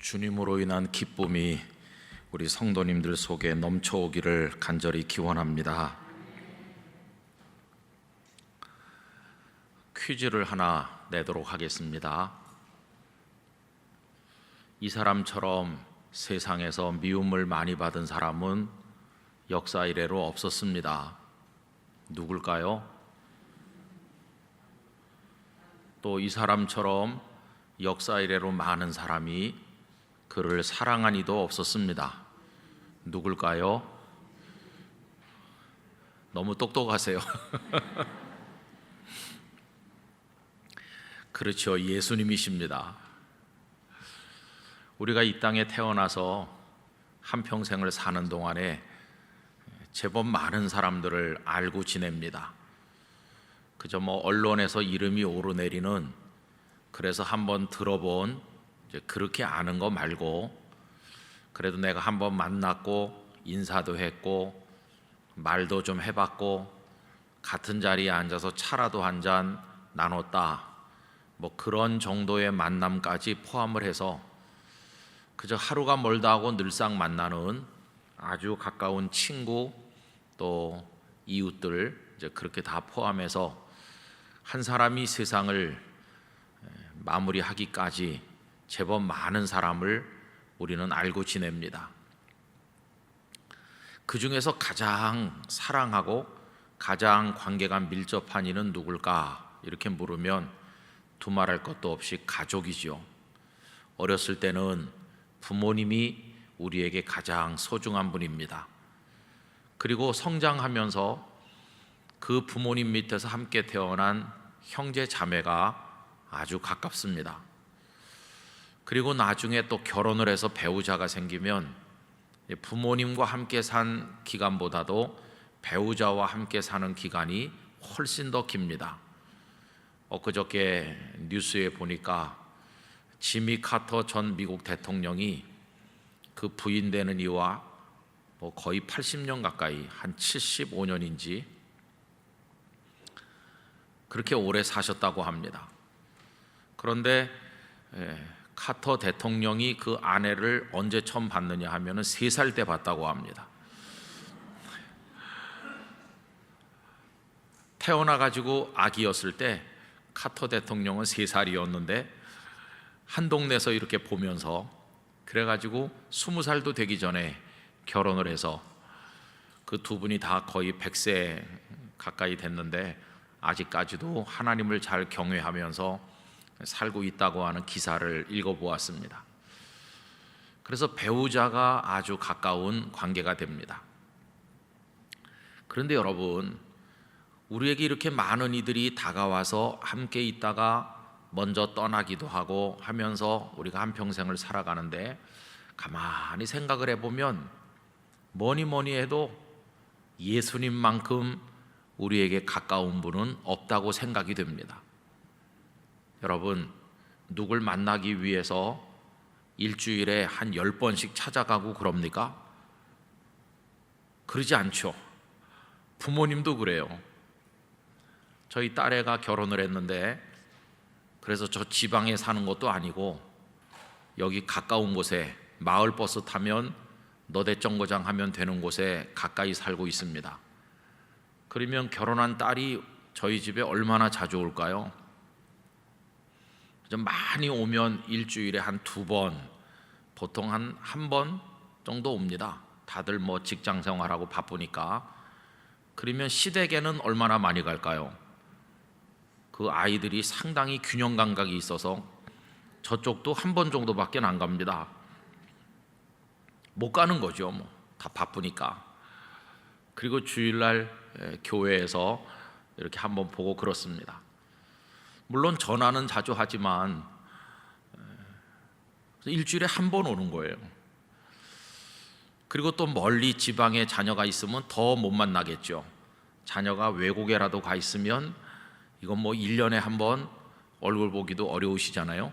주님으로 인한 기쁨이 우리 성도님들 속에 넘쳐오기를 간절히 기원합니다. 퀴즈를 하나 내도록 하겠습니다. 이 사람처럼 세상에서 미움을 많이 받은 사람은 역사 이래로 없었습니다. 누굴까요? 또 이 사람처럼 역사 이래로 많은 사람이 그를 사랑한 이도 없었습니다. 누굴까요? 너무 똑똑하세요. 그렇죠. 예수님이십니다. 우리가 이 땅에 태어나서 한평생을 사는 동안에 제법 많은 사람들을 알고 지냅니다. 그저 언론에서 이름이 오르내리는, 그래서 한번 들어본, 그렇게 아는 거 말고, 그래도 내가 한번 만났고 인사도 했고 말도 좀 해봤고 같은 자리에 앉아서 차라도 한 잔 나눴다, 그런 정도의 만남까지 포함을 해서 그저 하루가 멀다 하고 늘상 만나는 아주 가까운 친구, 또 이웃들, 그렇게 다 포함해서 한 사람이 세상을 마무리하기까지 제법 많은 사람을 우리는 알고 지냅니다. 그 중에서 가장 사랑하고 가장 관계가 밀접한 이는 누굴까? 이렇게 물으면 두말할 것도 없이 가족이죠. 어렸을 때는 부모님이 우리에게 가장 소중한 분입니다. 그리고 성장하면서 그 부모님 밑에서 함께 태어난 형제 자매가 아주 가깝습니다. 그리고 나중에 또 결혼을 해서 배우자가 생기면 부모님과 함께 산 기간보다도 배우자와 함께 사는 기간이 훨씬 더 깁니다. 엊그저께 뉴스에 보니까 지미 카터 전 미국 대통령이 그 부인 되는 이와 거의 80년 가까이, 한 75년인지 그렇게 오래 사셨다고 합니다. 그런데 카터 대통령이 그 아내를 언제 처음 봤느냐 하면은 3살 때 봤다고 합니다. 태어나가지고 아기였을 때 카터 대통령은 3살이었는데 한 동네에서 이렇게 보면서, 그래가지고 20살도 되기 전에 결혼을 해서 그 두 분이 다 거의 100세 가까이 됐는데 아직까지도 하나님을 잘 경외하면서 살고 있다고 하는 기사를 읽어보았습니다. 그래서 배우자가 아주 가까운 관계가 됩니다. 그런데 여러분, 우리에게 이렇게 많은 이들이 다가와서 함께 있다가 먼저 떠나기도 하고 하면서 우리가 한평생을 살아가는데, 가만히 생각을 해보면 뭐니 해도 예수님만큼 우리에게 가까운 분은 없다고 생각이 됩니다. 여러분, 누굴 만나기 위해서 일주일에 한 10번씩 찾아가고 그럽니까? 그러지 않죠. 부모님도 그래요. 저희 딸애가 결혼을 했는데, 그래서 저 지방에 사는 것도 아니고 여기 가까운 곳에 마을버스 타면 너댓정거장 하면 되는 곳에 가까이 살고 있습니다. 그러면 결혼한 딸이 저희 집에 얼마나 자주 올까요? 좀 많이 오면 일주일에 한 2번, 보통 한 번 정도 옵니다. 다들 직장 생활하고 바쁘니까. 그러면 시댁에는 얼마나 많이 갈까요? 그 아이들이 상당히 균형 감각이 있어서 저쪽도 한 번 정도밖에 안 갑니다. 못 가는 거죠. 다 바쁘니까. 그리고 주일날 교회에서 이렇게 한번 보고 그렇습니다. 물론 전화는 자주 하지만 일주일에 한 번 오는 거예요. 그리고 또 멀리 지방에 자녀가 있으면 더 못 만나겠죠. 자녀가 외국에라도 가 있으면 이건 1년에 한 번 얼굴 보기도 어려우시잖아요.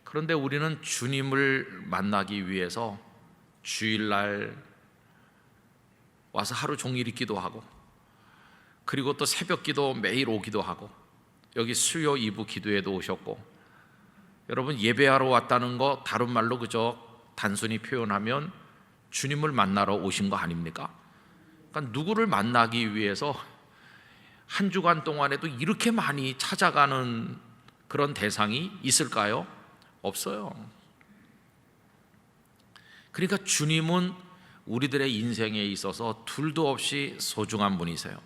그런데 우리는 주님을 만나기 위해서 주일날 와서 하루 종일 있기도 하고, 그리고 또 새벽 기도 매일 오기도 하고, 여기 수요 2부 기도에도 오셨고, 여러분, 예배하러 왔다는 거 다른 말로 그저 단순히 표현하면 주님을 만나러 오신 거 아닙니까? 그러니까 누구를 만나기 위해서 한 주간 동안에도 이렇게 많이 찾아가는 그런 대상이 있을까요? 없어요. 그러니까 주님은 우리들의 인생에 있어서 둘도 없이 소중한 분이세요.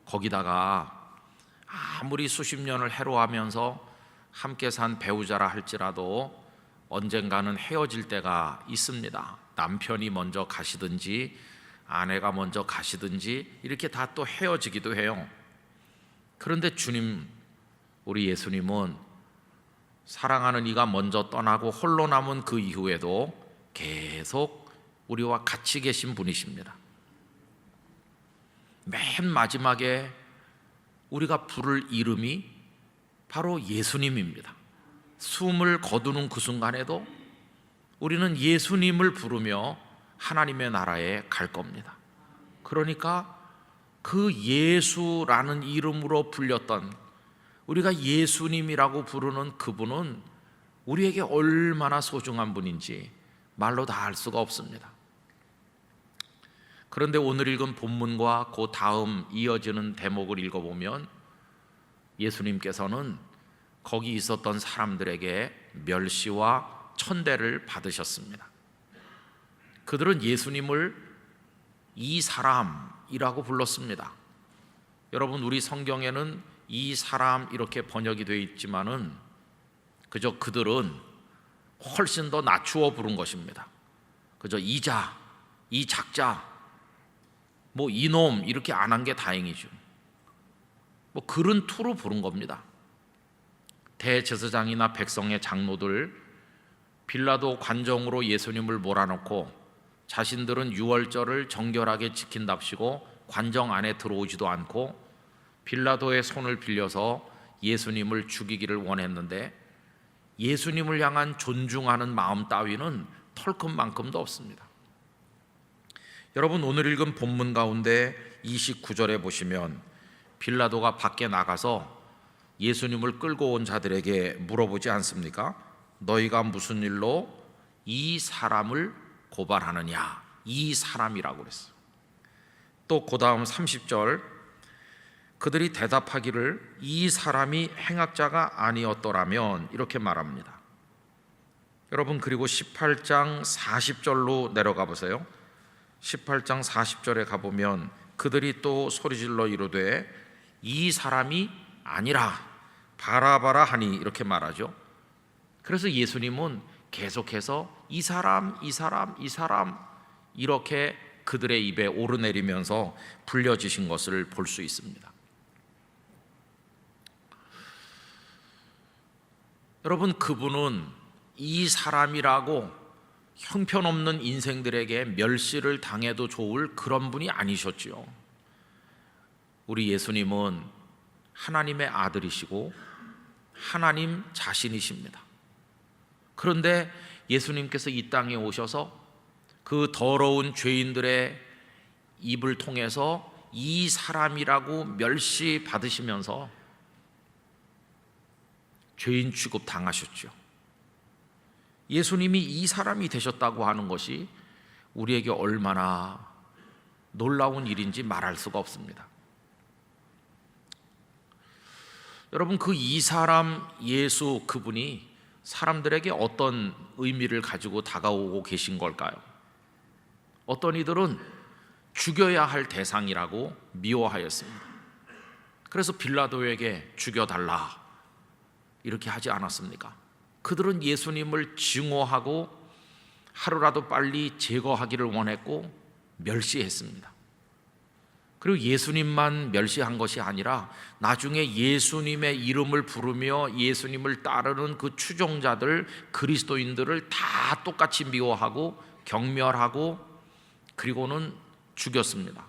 거기다가 아무리 수십 년을 해로하면서 함께 산 배우자라 할지라도 언젠가는 헤어질 때가 있습니다. 남편이 먼저 가시든지 아내가 먼저 가시든지 이렇게 다 또 헤어지기도 해요. 그런데 주님, 우리 예수님은 사랑하는 이가 먼저 떠나고 홀로 남은 그 이후에도 계속 우리와 같이 계신 분이십니다. 맨 마지막에 우리가 부를 이름이 바로 예수님입니다. 숨을 거두는 그 순간에도 우리는 예수님을 부르며 하나님의 나라에 갈 겁니다. 그러니까 그 예수라는 이름으로 불렸던, 우리가 예수님이라고 부르는 그분은 우리에게 얼마나 소중한 분인지 말로 다 알 수가 없습니다. 그런데 오늘 읽은 본문과 그 다음 이어지는 대목을 읽어보면 예수님께서는 거기 있었던 사람들에게 멸시와 천대를 받으셨습니다. 그들은 예수님을 이 사람이라고 불렀습니다. 여러분, 우리 성경에는 이 사람 이렇게 번역이 되어 있지만은 그저 그들은 훨씬 더 낮추어 부른 것입니다. 그저 이자, 이 작자, 뭐 이놈 이렇게 안 한 게 다행이죠. 뭐 그런 투로 부른 겁니다. 대제사장이나 백성의 장로들, 빌라도 관정으로 예수님을 몰아넣고 자신들은 유월절을 정결하게 지킨답시고 관정 안에 들어오지도 않고 빌라도의 손을 빌려서 예수님을 죽이기를 원했는데 예수님을 향한 존중하는 마음 따위는 털끝만큼도 없습니다. 여러분, 오늘 읽은 본문 가운데 29절에 보시면 빌라도가 밖에 나가서 예수님을 끌고 온 자들에게 물어보지 않습니까? 너희가 무슨 일로 이 사람을 고발하느냐? 이 사람이라고 그랬어요. 또 그 다음 30절, 그들이 대답하기를 이 사람이 행악자가 아니었더라면, 이렇게 말합니다. 여러분, 그리고 18장 40절로 내려가 보세요. 18장 40절에 가보면 그들이 또 소리질러 이르되 이 사람이 아니라 바라바라 하니, 이렇게 말하죠. 그래서 예수님은 계속해서 이 사람, 이 사람, 이 사람 이렇게 그들의 입에 오르내리면서 불려지신 것을 볼 수 있습니다. 여러분, 그분은 이 사람이라고 형편없는 인생들에게 멸시를 당해도 좋을 그런 분이 아니셨지요. 우리 예수님은 하나님의 아들이시고 하나님 자신이십니다. 그런데 예수님께서 이 땅에 오셔서 그 더러운 죄인들의 입을 통해서 이 사람이라고 멸시 받으시면서 죄인 취급 당하셨죠. 예수님이 이 사람이 되셨다고 하는 것이 우리에게 얼마나 놀라운 일인지 말할 수가 없습니다. 여러분, 그 이 사람 예수, 그분이 사람들에게 어떤 의미를 가지고 다가오고 계신 걸까요? 어떤 이들은 죽여야 할 대상이라고 미워하였습니다. 그래서 빌라도에게 죽여달라 이렇게 하지 않았습니까? 그들은 예수님을 증오하고 하루라도 빨리 제거하기를 원했고 멸시했습니다. 그리고 예수님만 멸시한 것이 아니라 나중에 예수님의 이름을 부르며 예수님을 따르는 그 추종자들, 그리스도인들을 다 똑같이 미워하고 경멸하고 그리고는 죽였습니다.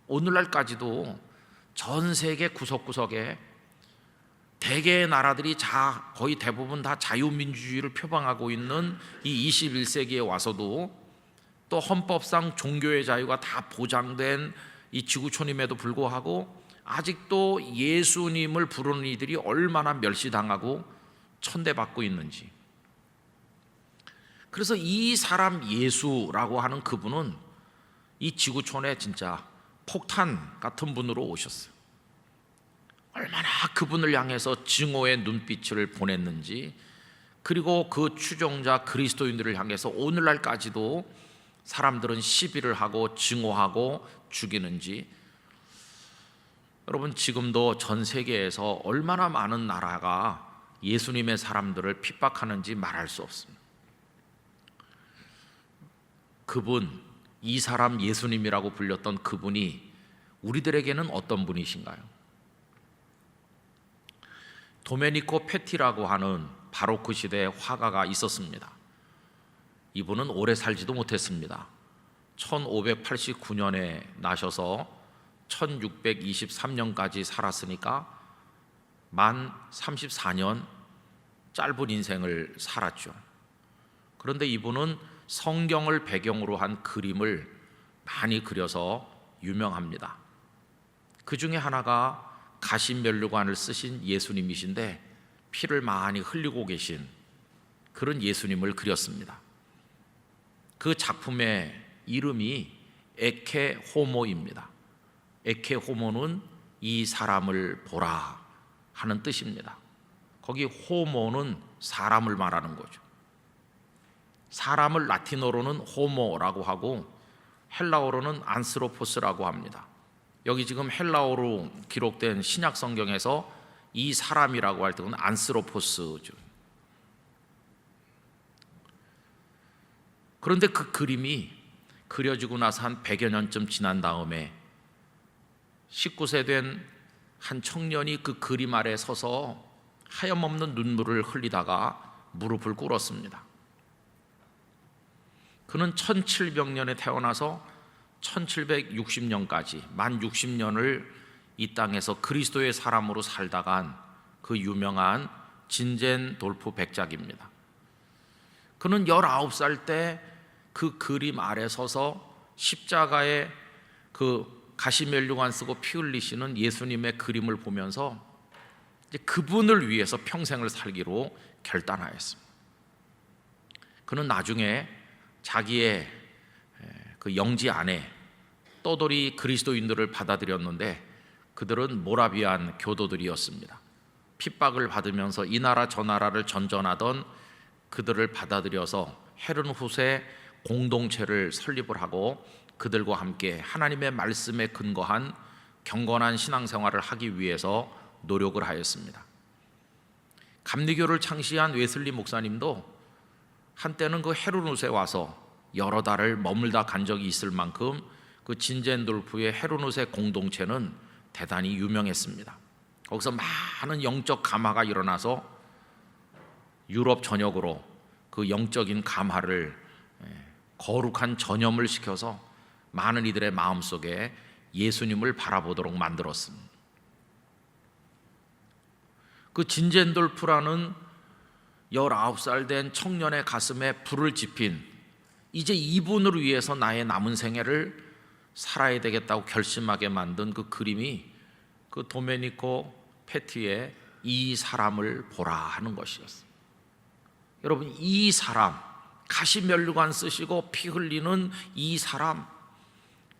오늘날까지도 전 세계 구석구석에 대개의 나라들이 거의 대부분 다 자유민주주의를 표방하고 있는 이 21세기에 와서도 또 헌법상 종교의 자유가 다 보장된 이 지구촌임에도 불구하고 아직도 예수님을 부르는 이들이 얼마나 멸시당하고 천대받고 있는지. 그래서 이 사람 예수라고 하는 그분은 이 지구촌에 진짜 폭탄 같은 분으로 오셨어요. 얼마나 그분을 향해서 증오의 눈빛을 보냈는지, 그리고 그 추종자 그리스도인들을 향해서 오늘날까지도 사람들은 시비를 하고 증오하고 죽이는지. 여러분, 지금도 전 세계에서 얼마나 많은 나라가 예수님의 사람들을 핍박하는지 말할 수 없습니다. 그분, 이 사람 예수님이라고 불렸던 그분이 우리들에게는 어떤 분이신가요? 도메니코 페티라고 하는 바로크 시대의 화가가 있었습니다. 이분은 오래 살지도 못했습니다. 1589년에 나셔서 1623년까지 살았으니까 만 34년 짧은 인생을 살았죠. 그런데 이분은 성경을 배경으로 한 그림을 많이 그려서 유명합니다. 그 중에 하나가 가시면류관을 쓰신 예수님이신데 피를 많이 흘리고 계신 그런 예수님을 그렸습니다. 그 작품의 이름이 에케 호모입니다. 에케 호모는 이 사람을 보라 하는 뜻입니다. 거기 호모는 사람을 말하는 거죠. 사람을 라틴어로는 호모라고 하고 헬라어로는 안스로포스라고 합니다. 여기 지금 헬라어로 기록된 신약 성경에서 이 사람이라고 할 때는 안스로포스죠. 그런데 그 그림이 그려지고 나서 한 100여 년쯤 지난 다음에 19세 된 한 청년이 그 그림 아래 서서 하염없는 눈물을 흘리다가 무릎을 꿇었습니다. 그는 1700년에 태어나서 1760년까지 만 60년을 이 땅에서 그리스도의 사람으로 살다간 그 유명한 진젠돌프 백작입니다. 그는 19살 때 그 그림 아래 서서 십자가에 그 가시면류관 쓰고 피 흘리시는 예수님의 그림을 보면서 이제 그분을 위해서 평생을 살기로 결단하였습니다. 그는 나중에 자기의 그 영지 안에 떠돌이 그리스도인들을 받아들였는데 그들은 모라비안 교도들이었습니다. 핍박을 받으면서 이 나라 저 나라를 전전하던 그들을 받아들여서 헤른 후세 공동체를 설립을 하고 그들과 함께 하나님의 말씀에 근거한 경건한 신앙생활을 하기 위해서 노력을 하였습니다. 감리교를 창시한 웨슬리 목사님도 한때는 그 헤른 후세에 와서 여러 달을 머물다 간 적이 있을 만큼 그 진젠돌프의 헤른 후세 공동체는 대단히 유명했습니다. 거기서 많은 영적 감화가 일어나서 유럽 전역으로 그 영적인 감화를 거룩한 전염을 시켜서 많은 이들의 마음속에 예수님을 바라보도록 만들었습니다. 그 진젠돌프라는 19살 된 청년의 가슴에 불을 지핀, 이제 이분을 위해서 나의 남은 생애를 살아야 되겠다고 결심하게 만든 그 그림이 그 도메니코 페티의 이 사람을 보라 하는 것이었어요. 여러분, 이 사람, 가시면류관 쓰시고 피 흘리는 이 사람,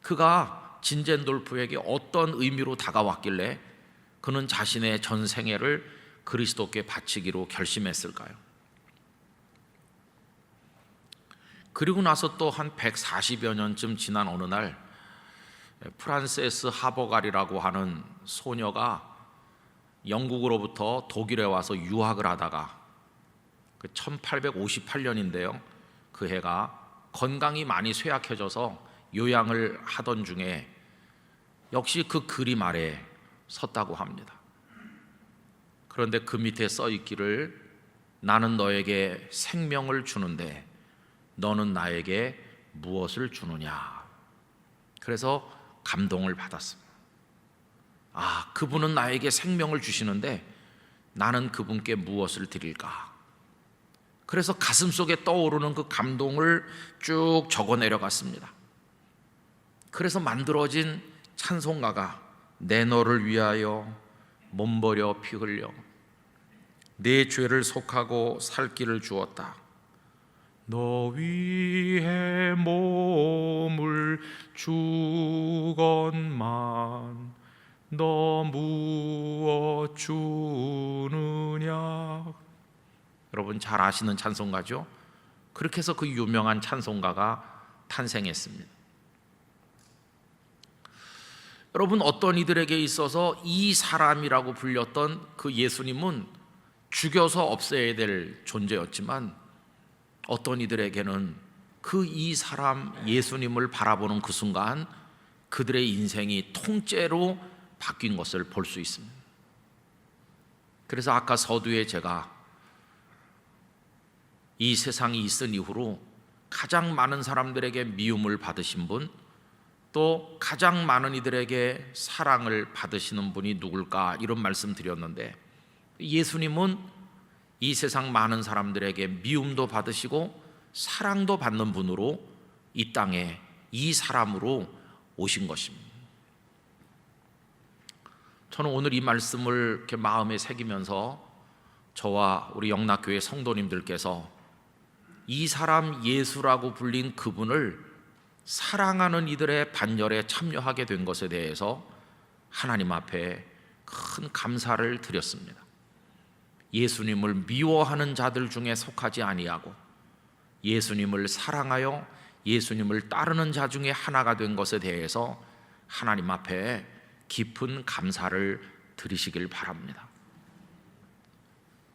그가 진젠돌프에게 어떤 의미로 다가왔길래 그는 자신의 전 생애를 그리스도께 바치기로 결심했을까요? 그리고 나서 또 한 140여 년쯤 지난 어느 날 프란세스 하버갈이라고 하는 소녀가 영국으로부터 독일에 와서 유학을 하다가 1858년인데요. 그 해가 건강이 많이 쇠약해져서 요양을 하던 중에 역시 그 그림 아래 섰다고 합니다. 그런데 그 밑에 써 있기를 나는 너에게 생명을 주는데 너는 나에게 무엇을 주느냐. 그래서 감동을 받았습니다. 아, 그분은 나에게 생명을 주시는데 나는 그분께 무엇을 드릴까? 그래서 가슴속에 떠오르는 그 감동을 쭉 적어 내려갔습니다. 그래서 만들어진 찬송가가 내 너를 위하여 몸버려 피 흘려 내 죄를 속하고 살 길을 주었다. 너 위해 몸을 주건만 너 무엇 주느냐. 여러분 잘 아시는 찬송가죠? 그렇게 해서 그 유명한 찬송가가 탄생했습니다. 여러분, 어떤 이들에게 있어서 이 사람이라고 불렸던 그 예수님은 죽여서 없애야 될 존재였지만, 어떤 이들에게는 그 이 사람 예수님을 바라보는 그 순간 그들의 인생이 통째로 바뀐 것을 볼 수 있습니다. 그래서 아까 서두에 제가 이 세상이 있은 이후로 가장 많은 사람들에게 미움을 받으신 분, 또 가장 많은 이들에게 사랑을 받으시는 분이 누굴까, 이런 말씀 드렸는데, 예수님은 이 세상 많은 사람들에게 미움도 받으시고 사랑도 받는 분으로 이 땅에 이 사람으로 오신 것입니다. 저는 오늘 이 말씀을 이렇게 마음에 새기면서 저와 우리 영락교회 성도님들께서 이 사람 예수라고 불린 그분을 사랑하는 이들의 반열에 참여하게 된 것에 대해서 하나님 앞에 큰 감사를 드렸습니다. 예수님을 미워하는 자들 중에 속하지 아니하고 예수님을 사랑하여 예수님을 따르는 자 중에 하나가 된 것에 대해서 하나님 앞에 깊은 감사를 드리시길 바랍니다.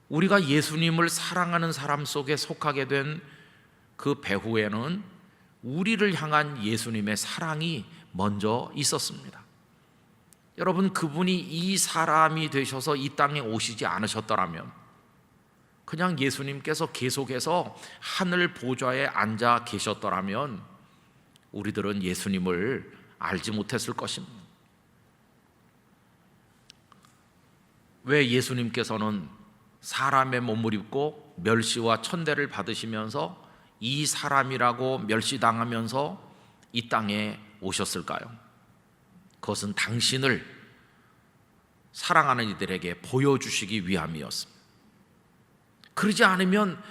우리가 예수님을 사랑하는 사람 속에 속하게 된 그 배후에는 우리를 향한 예수님의 사랑이 먼저 있었습니다. 여러분, 그분이 이 사람이 되셔서 이 땅에 오시지 않으셨더라면, 그냥 예수님께서 계속해서 하늘 보좌에 앉아 계셨더라면 우리들은 예수님을 알지 못했을 것입니다. 왜 예수님께서는 사람의 몸을 입고 멸시와 천대를 받으시면서 이 사람이라고 멸시당하면서 이 땅에 오셨을까요? 그것은 당신을 사랑하는 이들에게 보여주시기 위함이었습니다. 그러지 않으면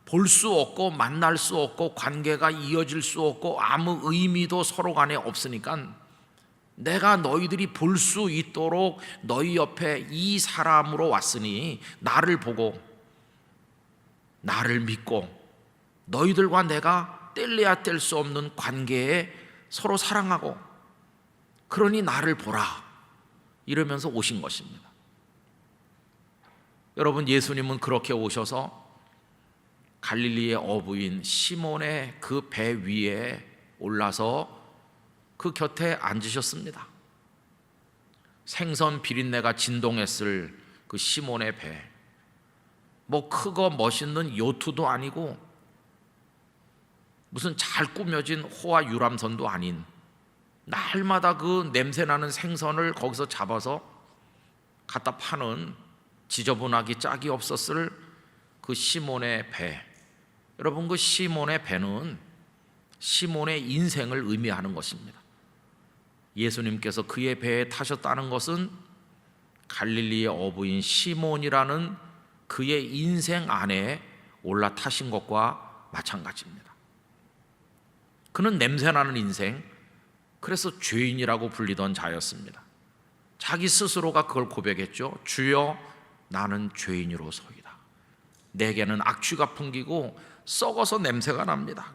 볼 수 없고 만날 수 없고 관계가 이어질 수 없고 아무 의미도 서로 간에 없으니까, 내가 너희들이 볼 수 있도록 너희 옆에 이 사람으로 왔으니 나를 보고 나를 믿고 너희들과 내가 뗄래야 뗄 수 없는 관계에 서로 사랑하고, 그러니 나를 보라, 이러면서 오신 것입니다. 여러분, 예수님은 그렇게 오셔서 갈릴리의 어부인 시몬의 그 배 위에 올라서 그 곁에 앉으셨습니다. 생선 비린내가 진동했을 그 시몬의 배, 뭐 크고 멋있는 요트도 아니고 무슨 잘 꾸며진 호화 유람선도 아닌, 날마다 그 냄새나는 생선을 거기서 잡아서 갖다 파는 지저분하기 짝이 없었을 그 시몬의 배. 여러분, 그 시몬의 배는 시몬의 인생을 의미하는 것입니다. 예수님께서 그의 배에 타셨다는 것은 갈릴리의 어부인 시몬이라는 그의 인생 안에 올라타신 것과 마찬가지입니다. 그는 냄새나는 인생, 그래서 죄인이라고 불리던 자였습니다. 자기 스스로가 그걸 고백했죠. 주여, 나는 죄인으로소이다. 내게는 악취가 풍기고 썩어서 냄새가 납니다.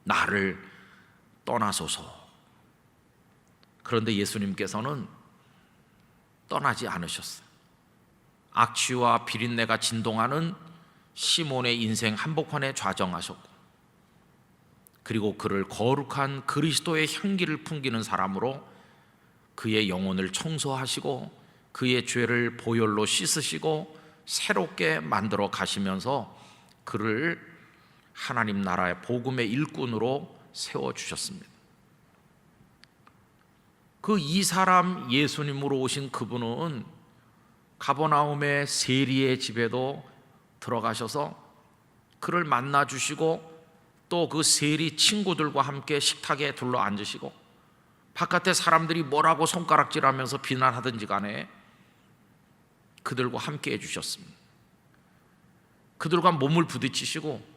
나를 떠나소서. 그런데 예수님께서는 떠나지 않으셨어요. 악취와 비린내가 진동하는 시몬의 인생 한복판에 좌정하셨고, 그리고 그를 거룩한 그리스도의 향기를 풍기는 사람으로 그의 영혼을 청소하시고 그의 죄를 보혈로 씻으시고 새롭게 만들어 가시면서 그를 하나님 나라의 복음의 일꾼으로 세워주셨습니다. 그 이 사람 예수님으로 오신 그분은 가버나움의 세리의 집에도 들어가셔서 그를 만나주시고, 또 그 세리 친구들과 함께 식탁에 둘러 앉으시고, 바깥에 사람들이 뭐라고 손가락질하면서 비난하든지 간에 그들과 함께 해주셨습니다. 그들과 몸을 부딪히시고,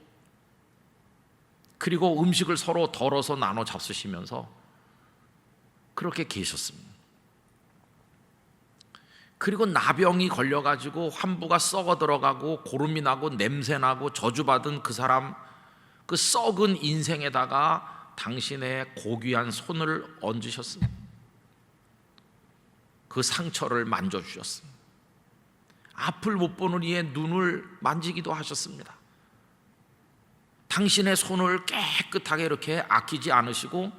그리고 음식을 서로 덜어서 나눠 잡수시면서 그렇게 계셨습니다. 그리고 나병이 걸려가지고 환부가 썩어 들어가고 고름이 나고 냄새 나고 저주받은 그 사람, 그 썩은 인생에다가 당신의 고귀한 손을 얹으셨습니다. 그 상처를 만져주셨습니다. 앞을 못 보는 이의 눈을 만지기도 하셨습니다. 당신의 손을 깨끗하게 이렇게 아끼지 않으시고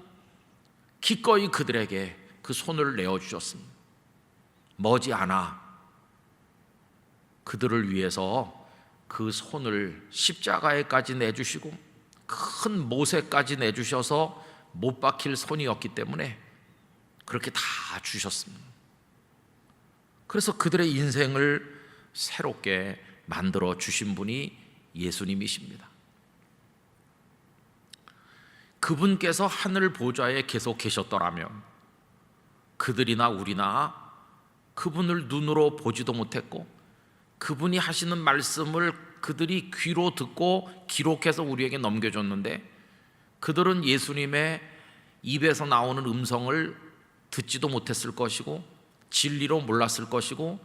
기꺼이 그들에게 그 손을 내어주셨습니다. 머지않아 그들을 위해서 그 손을 십자가에까지 내주시고 큰 못에까지 내주셔서 못 박힐 손이었기 때문에 그렇게 다 주셨습니다. 그래서 그들의 인생을 새롭게 만들어 주신 분이 예수님이십니다. 그분께서 하늘 보좌에 계속 계셨더라면 그들이나 우리나 그분을 눈으로 보지도 못했고, 그분이 하시는 말씀을 그들이 귀로 듣고 기록해서 우리에게 넘겨줬는데, 그들은 예수님의 입에서 나오는 음성을 듣지도 못했을 것이고 진리로 몰랐을 것이고,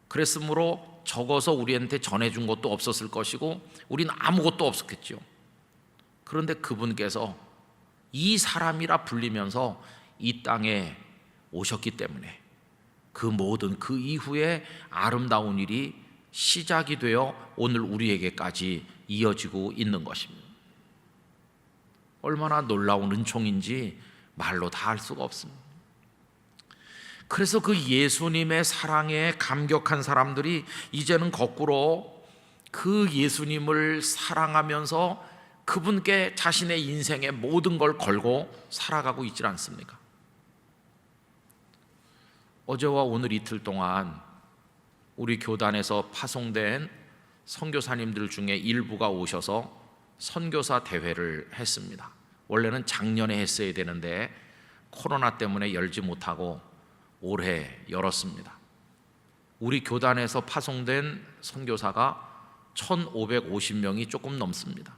그랬으므로 적어서 우리한테 전해준 것도 없었을 것이고 우리는 아무것도 없었겠죠. 그런데 그분께서 이 사람이라 불리면서 이 땅에 오셨기 때문에 그 모든 그 이후에 아름다운 일이 시작이 되어 오늘 우리에게까지 이어지고 있는 것입니다. 얼마나 놀라운 은총인지 말로 다 할 수가 없습니다. 그래서 그 예수님의 사랑에 감격한 사람들이 이제는 거꾸로 그 예수님을 사랑하면서 그분께 자신의 인생의 모든 걸 걸고 살아가고 있지 않습니까? 어제와 오늘 이틀 동안 우리 교단에서 파송된 선교사님들 중에 일부가 오셔서 선교사 대회를 했습니다. 원래는 작년에 했어야 되는데 코로나 때문에 열지 못하고 올해 열었습니다. 우리 교단에서 파송된 선교사가 1,550명이 조금 넘습니다.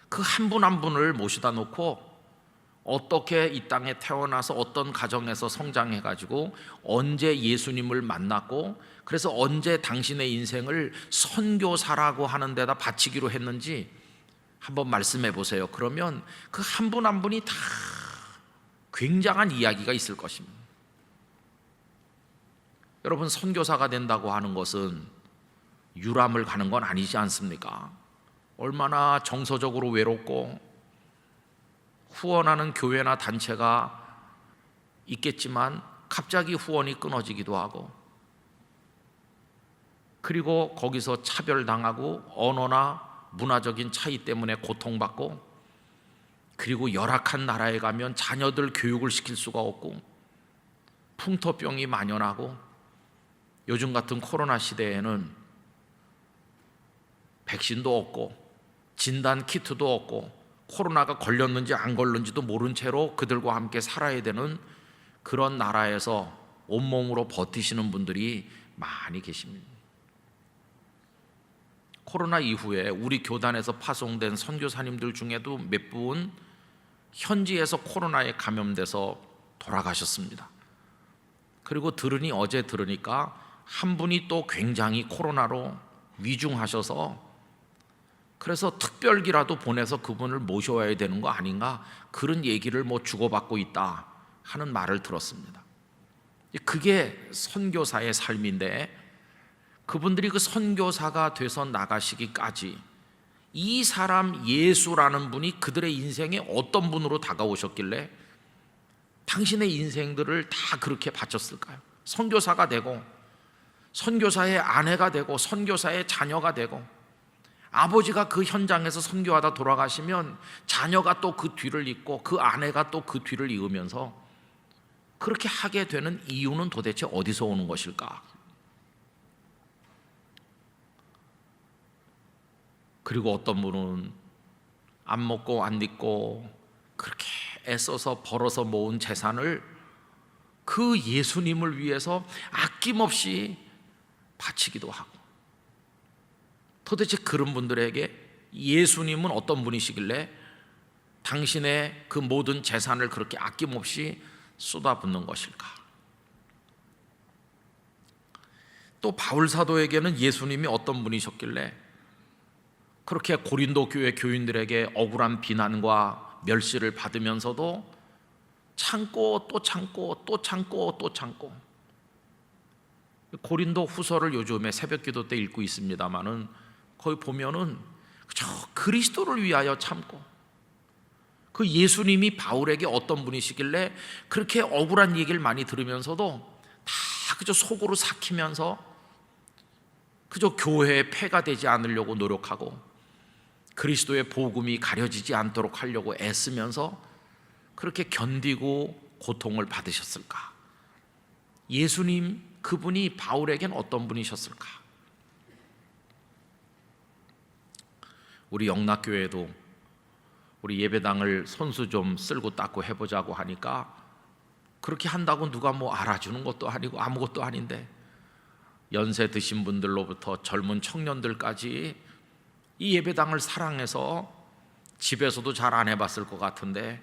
그 한 분 한 분을 모시다 놓고 어떻게 이 땅에 태어나서 어떤 가정에서 성장해가지고 언제 예수님을 만났고 그래서 언제 당신의 인생을 선교사라고 하는 데다 바치기로 했는지 한번 말씀해 보세요. 그러면 그 한 분 한 분이 다 굉장한 이야기가 있을 것입니다. 여러분, 선교사가 된다고 하는 것은 유람을 가는 건 아니지 않습니까? 얼마나 정서적으로 외롭고 후원하는 교회나 단체가 있겠지만 갑자기 후원이 끊어지기도 하고, 그리고 거기서 차별당하고 언어나 문화적인 차이 때문에 고통받고, 그리고 열악한 나라에 가면 자녀들 교육을 시킬 수가 없고 풍토병이 만연하고, 요즘 같은 코로나 시대에는 백신도 없고 진단 키트도 없고 코로나가 걸렸는지 안 걸렸는지도 모른 채로 그들과 함께 살아야 되는 그런 나라에서 온몸으로 버티시는 분들이 많이 계십니다. 코로나 이후에 우리 교단에서 파송된 선교사님들 중에도 몇 분 현지에서 코로나에 감염돼서 돌아가셨습니다. 그리고 어제 들으니까 한 분이 또 굉장히 코로나로 위중하셔서 그래서 특별기라도 보내서 그분을 모셔야 되는 거 아닌가, 그런 얘기를 주고받고 있다 하는 말을 들었습니다. 그게 선교사의 삶인데, 그분들이 그 선교사가 돼서 나가시기까지 이 사람 예수라는 분이 그들의 인생에 어떤 분으로 다가오셨길래 당신의 인생들을 다 그렇게 바쳤을까요? 선교사가 되고 선교사의 아내가 되고 선교사의 자녀가 되고, 아버지가 그 현장에서 선교하다 돌아가시면 자녀가 또 그 뒤를 잇고 그 아내가 또 그 뒤를 이으면서 그렇게 하게 되는 이유는 도대체 어디서 오는 것일까? 그리고 어떤 분은 안 먹고 안 입고 그렇게 애써서 벌어서 모은 재산을 그 예수님을 위해서 아낌없이 바치기도 하고, 도대체 그런 분들에게 예수님은 어떤 분이시길래 당신의 그 모든 재산을 그렇게 아낌없이 쏟아붓는 것일까? 또 바울 사도에게는 예수님이 어떤 분이셨길래 그렇게 고린도 교회 교인들에게 억울한 비난과 멸시를 받으면서도 참고 또 참고 또 참고 또 참고. 고린도 후서를 요즘에 새벽기도 때 읽고 있습니다마는 거기 보면은 저 그리스도를 위하여 참고, 그 예수님이 바울에게 어떤 분이시길래 그렇게 억울한 얘기를 많이 들으면서도 다 그저 속으로 삭히면서 그저 교회의 폐가 되지 않으려고 노력하고 그리스도의 복음이 가려지지 않도록 하려고 애쓰면서 그렇게 견디고 고통을 받으셨을까? 예수님 그분이 바울에겐 어떤 분이셨을까? 우리 영락교회도 우리 예배당을 손수 좀 쓸고 닦고 해보자고 하니까 그렇게 한다고 누가 뭐 알아주는 것도 아니고 아무것도 아닌데 연세 드신 분들로부터 젊은 청년들까지 이 예배당을 사랑해서 집에서도 잘 안 해봤을 것 같은데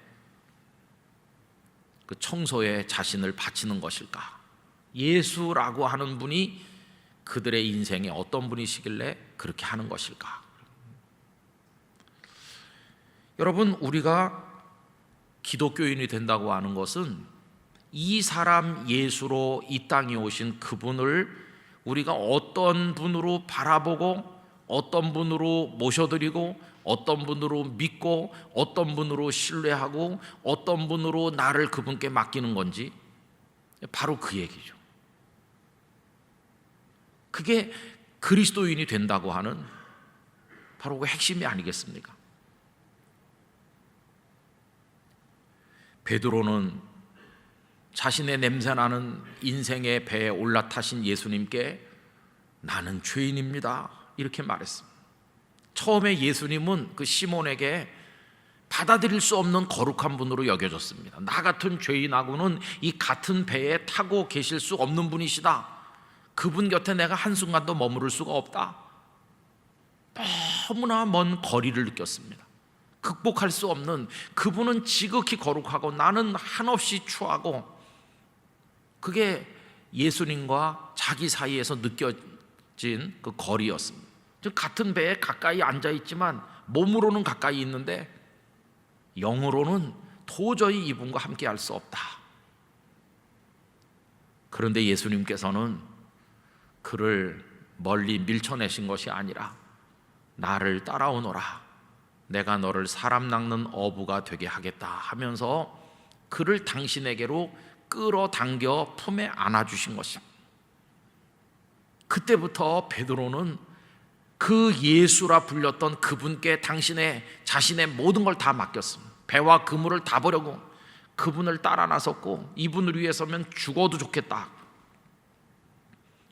그 청소에 자신을 바치는 것일까? 예수라고 하는 분이 그들의 인생에 어떤 분이시길래 그렇게 하는 것일까? 여러분, 우리가 기독교인이 된다고 하는 것은 이 사람 예수로 이 땅에 오신 그분을 우리가 어떤 분으로 바라보고 어떤 분으로 모셔드리고 어떤 분으로 믿고 어떤 분으로 신뢰하고 어떤 분으로 나를 그분께 맡기는 건지, 바로 그 얘기죠. 그게 그리스도인이 된다고 하는 바로 그 핵심이 아니겠습니까? 베드로는 자신의 냄새나는 인생의 배에 올라타신 예수님께 나는 죄인입니다 이렇게 말했습니다. 처음에 예수님은 그 시몬에게 받아들일 수 없는 거룩한 분으로 여겨졌습니다. 나 같은 죄인하고는 이 같은 배에 타고 계실 수 없는 분이시다. 그분 곁에 내가 한순간도 머무를 수가 없다. 너무나 먼 거리를 느꼈습니다. 극복할 수 없는, 그분은 지극히 거룩하고 나는 한없이 추하고, 그게 예수님과 자기 사이에서 느껴진 그 거리였습니다. 즉 같은 배에 가까이 앉아 있지만 몸으로는 가까이 있는데 영으로는 도저히 이분과 함께 할 수 없다. 그런데 예수님께서는 그를 멀리 밀쳐내신 것이 아니라 나를 따라오너라, 내가 너를 사람 낚는 어부가 되게 하겠다 하면서 그를 당신에게로 끌어당겨 품에 안아주신 것입니다. 그때부터 베드로는 그 예수라 불렸던 그분께 자신의 모든 걸 다 맡겼습니다. 배와 그물을 다 버리고 그분을 따라 나섰고 이분을 위해서면 죽어도 좋겠다.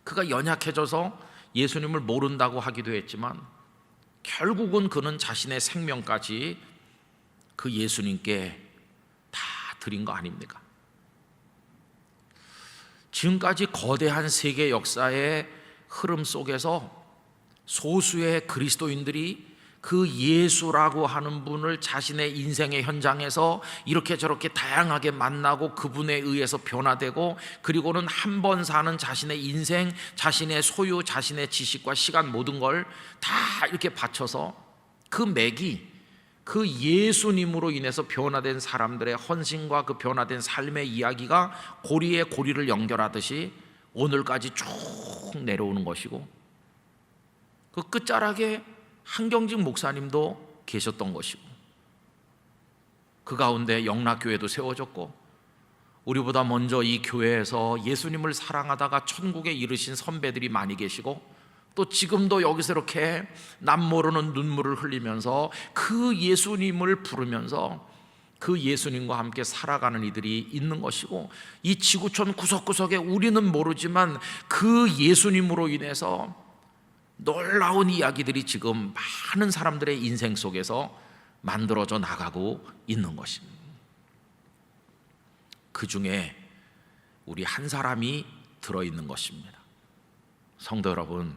그가 연약해져서 예수님을 모른다고 하기도 했지만 결국은 그는 자신의 생명까지 그 예수님께 다 드린 거 아닙니까? 지금까지 거대한 세계 역사의 흐름 속에서 소수의 그리스도인들이 그 예수라고 하는 분을 자신의 인생의 현장에서 이렇게 저렇게 다양하게 만나고 그분에 의해서 변화되고, 그리고는 한 번 사는 자신의 인생, 자신의 소유, 자신의 지식과 시간 모든 걸 다 이렇게 바쳐서 그 맥이 그 예수님으로 인해서 변화된 사람들의 헌신과 그 변화된 삶의 이야기가 고리에 고리를 연결하듯이 오늘까지 쭉 내려오는 것이고, 그 끝자락에 한경직 목사님도 계셨던 것이고, 그 가운데 영락교회도 세워졌고, 우리보다 먼저 이 교회에서 예수님을 사랑하다가 천국에 이르신 선배들이 많이 계시고, 또 지금도 여기서 이렇게 남모르는 눈물을 흘리면서 그 예수님을 부르면서 그 예수님과 함께 살아가는 이들이 있는 것이고, 이 지구촌 구석구석에 우리는 모르지만 그 예수님으로 인해서 놀라운 이야기들이 지금 많은 사람들의 인생 속에서 만들어져 나가고 있는 것입니다. 그 중에 우리 한 사람이 들어있는 것입니다. 성도 여러분,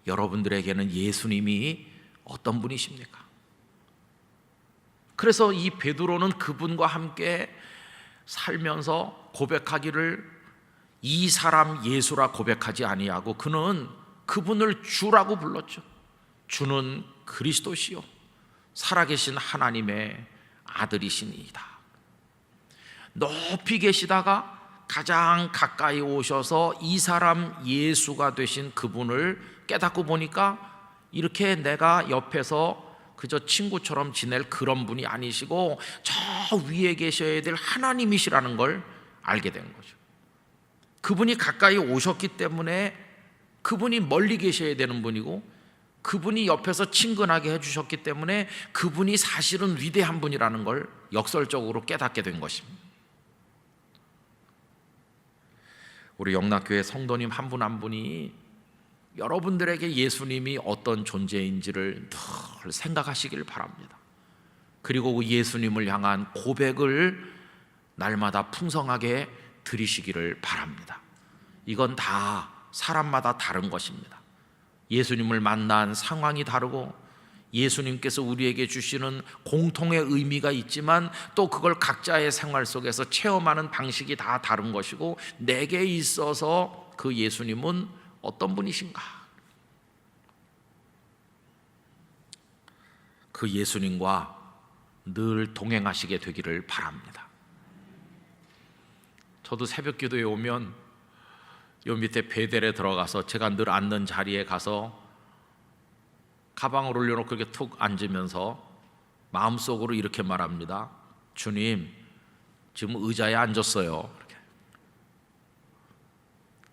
여러분들에게는 예수님이 어떤 분이십니까? 그래서 이 베드로는 그분과 함께 살면서 고백하기를 이 사람 예수라 고백하지 아니하고 그는 그분을 주라고 불렀죠. 주는 그리스도시요 살아계신 하나님의 아들이시니이다. 높이 계시다가 가장 가까이 오셔서 이 사람 예수가 되신 그분을 깨닫고 보니까 이렇게 내가 옆에서 그저 친구처럼 지낼 그런 분이 아니시고 저 위에 계셔야 될 하나님이시라는 걸 알게 된 거죠. 그분이 가까이 오셨기 때문에 그분이 멀리 계셔야 되는 분이고 그분이 옆에서 친근하게 해주셨기 때문에 그분이 사실은 위대한 분이라는 걸 역설적으로 깨닫게 된 것입니다. 우리 영락교회 성도님 한 분 한 분이 여러분들에게 예수님이 어떤 존재인지를 늘 생각하시길 바랍니다. 그리고 그 예수님을 향한 고백을 날마다 풍성하게 드리시기를 바랍니다. 이건 다 사람마다 다른 것입니다. 예수님을 만난 상황이 다르고 예수님께서 우리에게 주시는 공통의 의미가 있지만 또 그걸 각자의 생활 속에서 체험하는 방식이 다 다른 것이고 내게 있어서 그 예수님은 어떤 분이신가? 그 예수님과 늘 동행하시게 되기를 바랍니다. 저도 새벽 기도에 오면 요 밑에 베델에 들어가서 제가 늘 앉는 자리에 가서 가방을 올려놓고 이렇게 툭 앉으면서 마음속으로 이렇게 말합니다. 주님, 지금 의자에 앉았어요. 이렇게.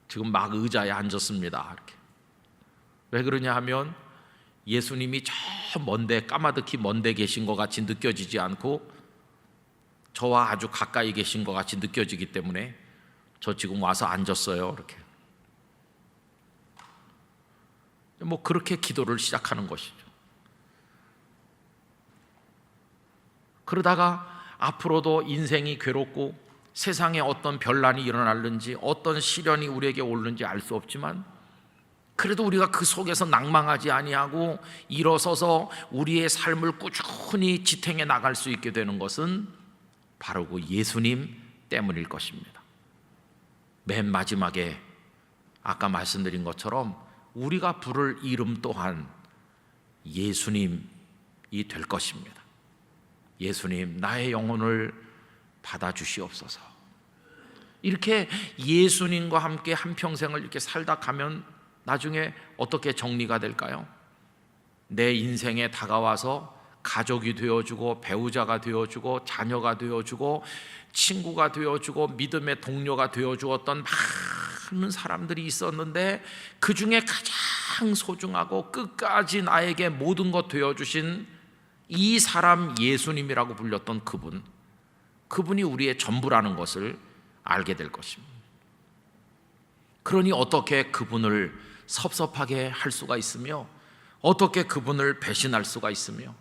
지금 막 의자에 앉았습니다. 이렇게. 왜 그러냐 하면 예수님이 저 먼데 까마득히 먼데 계신 것 같이 느껴지지 않고 저와 아주 가까이 계신 것 같이 느껴지기 때문에 저 지금 와서 앉았어요. 이렇게. 뭐 그렇게 기도를 시작하는 것이죠. 그러다가 앞으로도 인생이 괴롭고 세상에 어떤 변란이 일어날는지 어떤 시련이 우리에게 오는지 알 수 없지만 그래도 우리가 그 속에서 낭망하지 아니하고 일어서서 우리의 삶을 꾸준히 지탱해 나갈 수 있게 되는 것은 바로 그 예수님 때문일 것입니다. 맨 마지막에 아까 말씀드린 것처럼 우리가 부를 이름 또한 예수님이 될 것입니다. 예수님, 나의 영혼을 받아주시옵소서. 이렇게 예수님과 함께 한평생을 이렇게 살다 가면 나중에 어떻게 정리가 될까요? 내 인생에 다가와서 가족이 되어주고 배우자가 되어주고 자녀가 되어주고 친구가 되어주고 믿음의 동료가 되어주었던 많은 사람들이 있었는데 그 중에 가장 소중하고 끝까지 나에게 모든 것 되어주신 이 사람 예수님이라고 불렸던 그분이 우리의 전부라는 것을 알게 될 것입니다. 그러니 어떻게 그분을 섭섭하게 할 수가 있으며 어떻게 그분을 배신할 수가 있으며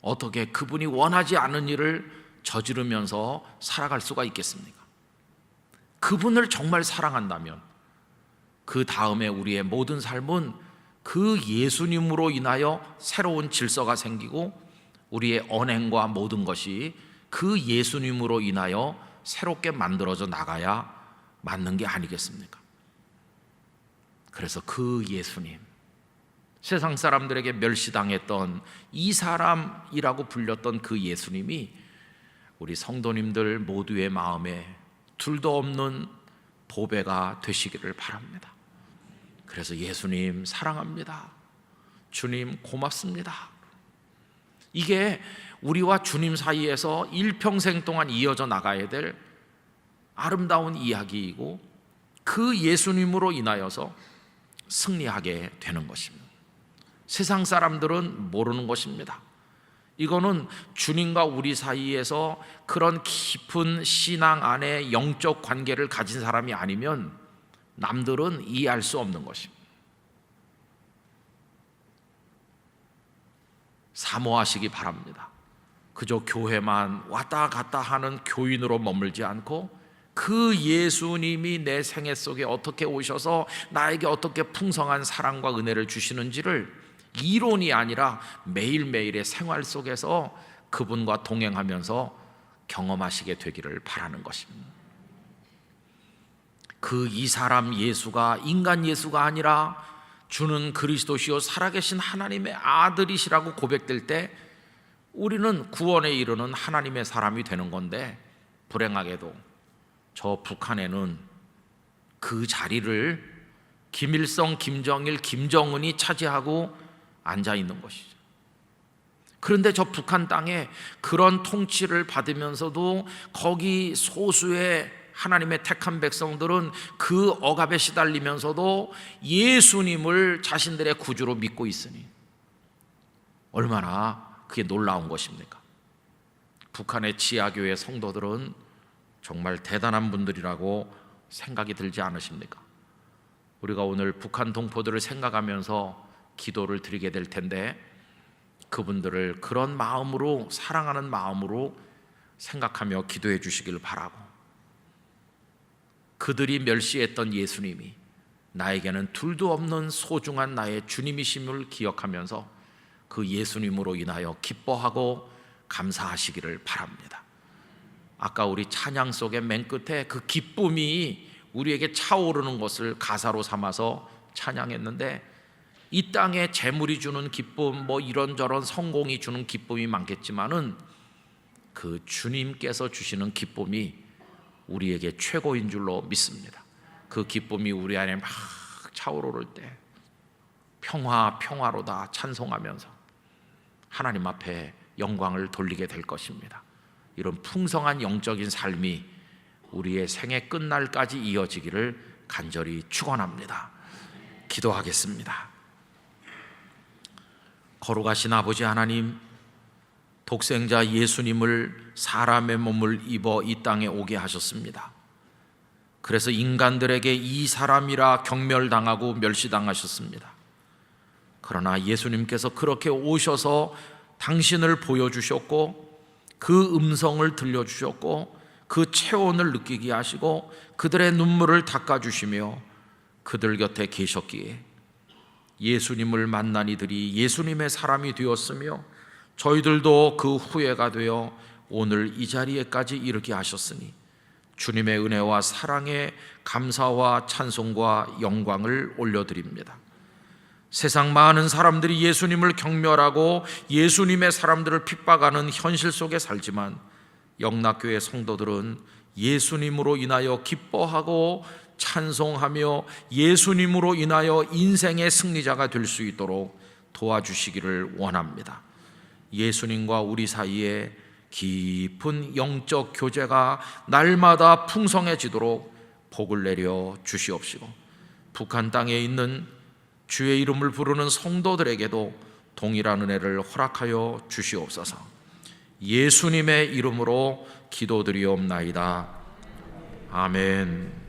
어떻게 그분이 원하지 않은 일을 저지르면서 살아갈 수가 있겠습니까? 그분을 정말 사랑한다면 그 다음에 우리의 모든 삶은 그 예수님으로 인하여 새로운 질서가 생기고 우리의 언행과 모든 것이 그 예수님으로 인하여 새롭게 만들어져 나가야 맞는 게 아니겠습니까? 그래서 그 예수님, 세상 사람들에게 멸시당했던 이 사람이라고 불렸던 그 예수님이 우리 성도님들 모두의 마음에 둘도 없는 보배가 되시기를 바랍니다. 그래서 예수님 사랑합니다. 주님 고맙습니다. 이게 우리와 주님 사이에서 일평생 동안 이어져 나가야 될 아름다운 이야기이고 그 예수님으로 인하여서 승리하게 되는 것입니다. 세상 사람들은 모르는 것입니다. 이거는 주님과 우리 사이에서 그런 깊은 신앙 안에 영적 관계를 가진 사람이 아니면 남들은 이해할 수 없는 것입니다. 사모하시기 바랍니다. 그저 교회만 왔다 갔다 하는 교인으로 머물지 않고 그 예수님이 내 생애 속에 어떻게 오셔서 나에게 어떻게 풍성한 사랑과 은혜를 주시는지를 이론이 아니라 매일매일의 생활 속에서 그분과 동행하면서 경험하시게 되기를 바라는 것입니다. 그 이 사람 예수가 인간 예수가 아니라 주는 그리스도시요 살아계신 하나님의 아들이시라고 고백될 때 우리는 구원에 이르는 하나님의 사람이 되는 건데, 불행하게도 저 북한에는 그 자리를 김일성, 김정일, 김정은이 차지하고 앉아 있는 것이죠. 그런데 저 북한 땅에 그런 통치를 받으면서도 거기 소수의 하나님의 택한 백성들은 그 억압에 시달리면서도 예수님을 자신들의 구주로 믿고 있으니 얼마나 그게 놀라운 것입니까? 북한의 지하교회 성도들은 정말 대단한 분들이라고 생각이 들지 않으십니까? 우리가 오늘 북한 동포들을 생각하면서 기도를 드리게 될 텐데, 그분들을 그런 마음으로, 사랑하는 마음으로 생각하며 기도해 주시길 바라고, 그들이 멸시했던 예수님이 나에게는 둘도 없는 소중한 나의 주님이심을 기억하면서 그 예수님으로 인하여 기뻐하고 감사하시기를 바랍니다. 아까 우리 찬양 속의 맨 끝에 그 기쁨이 우리에게 차오르는 것을 가사로 삼아서 찬양했는데, 이 땅에 재물이 주는 기쁨, 뭐 이런저런 성공이 주는 기쁨이 많겠지만은 그 주님께서 주시는 기쁨이 우리에게 최고인 줄로 믿습니다. 그 기쁨이 우리 안에 막 차오를 때 평화로다 찬송하면서 하나님 앞에 영광을 돌리게 될 것입니다. 이런 풍성한 영적인 삶이 우리의 생애 끝날까지 이어지기를 간절히 축원합니다. 기도하겠습니다. 거룩하신 아버지 하나님, 독생자 예수님을 사람의 몸을 입어 이 땅에 오게 하셨습니다. 그래서 인간들에게 이 사람이라 경멸당하고 멸시당하셨습니다. 그러나 예수님께서 그렇게 오셔서 당신을 보여주셨고, 그 음성을 들려주셨고, 그 체온을 느끼게 하시고 그들의 눈물을 닦아주시며 그들 곁에 계셨기에 예수님을 만난 이들이 예수님의 사람이 되었으며, 저희들도 그 후예가 되어 오늘 이 자리에까지 이르게 하셨으니 주님의 은혜와 사랑에 감사와 찬송과 영광을 올려드립니다. 세상 많은 사람들이 예수님을 경멸하고 예수님의 사람들을 핍박하는 현실 속에 살지만, 영락교회 성도들은 예수님으로 인하여 기뻐하고 찬송하며 예수님으로 인하여 인생의 승리자가 될 수 있도록 도와주시기를 원합니다. 예수님과 우리 사이에 깊은 영적 교제가 날마다 풍성해지도록 복을 내려 주시옵시고, 북한 땅에 있는 주의 이름을 부르는 성도들에게도 동일한 은혜를 허락하여 주시옵소서. 예수님의 이름으로 기도드리옵나이다. 아멘.